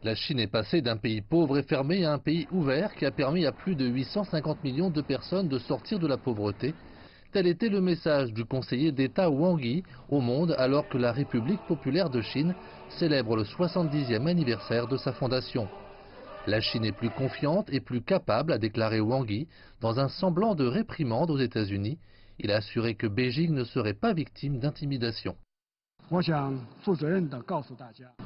La Chine est passée d'un pays pauvre et fermé à un pays ouvert qui a permis à plus de 850 millions de personnes de sortir de la pauvreté. Tel était le message du conseiller d'État Wang Yi au monde alors que la République populaire de Chine célèbre le 70e anniversaire de sa fondation. La Chine est plus confiante et plus capable, a déclaré Wang Yi, dans un semblant de réprimande aux États-Unis. Il a assuré que Beijing ne serait pas victime d'intimidation.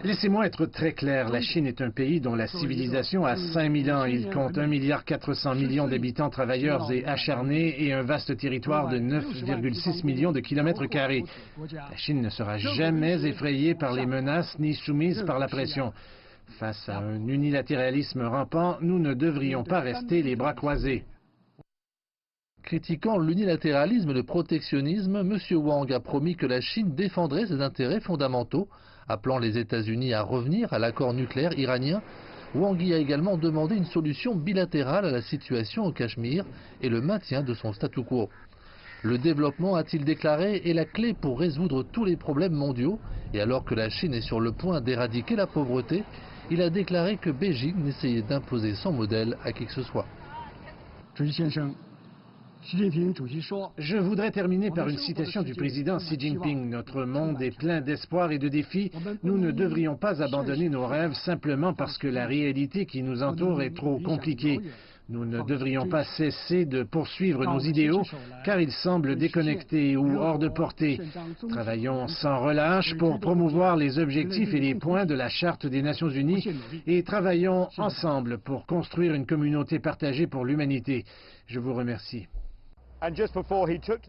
Laissez-moi être très clair, la Chine est un pays dont la civilisation a 5000 ans. Il compte 1,4 milliard d'habitants travailleurs et acharnés et un vaste territoire de 9,6 millions de kilomètres carrés. La Chine ne sera jamais effrayée par les menaces ni soumise par la pression. Face à un unilatéralisme rampant, nous ne devrions pas rester les bras croisés. Critiquant l'unilatéralisme et le protectionnisme, M. Wang a promis que la Chine défendrait ses intérêts fondamentaux, appelant les États-Unis à revenir à l'accord nucléaire iranien. Wang Yi a également demandé une solution bilatérale à la situation au Cachemire et le maintien de son statu quo. Le développement, a-t-il déclaré, est la clé pour résoudre tous les problèmes mondiaux. Et alors que la Chine est sur le point d'éradiquer la pauvreté, il a déclaré que Beijing n'essayait d'imposer son modèle à qui que ce soit. Je voudrais terminer par une citation du président Xi Jinping. Notre monde est plein d'espoir et de défis. Nous ne devrions pas abandonner nos rêves simplement parce que la réalité qui nous entoure est trop compliquée. Nous ne devrions pas cesser de poursuivre nos idéaux car ils semblent déconnectés ou hors de portée. Travaillons sans relâche pour promouvoir les objectifs et les points de la Charte des Nations Unies et travaillons ensemble pour construire une communauté partagée pour l'humanité. Je vous remercie.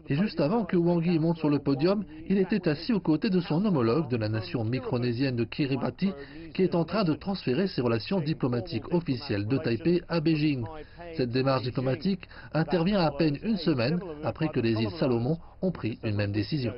Et juste avant que Wang Yi monte sur le podium, il était assis aux côtés de son homologue de la nation micronésienne de Kiribati, qui est en train de transférer ses relations diplomatiques officielles de Taipei à Beijing. Cette démarche diplomatique intervient à peine une semaine après que les îles Salomon ont pris une même décision.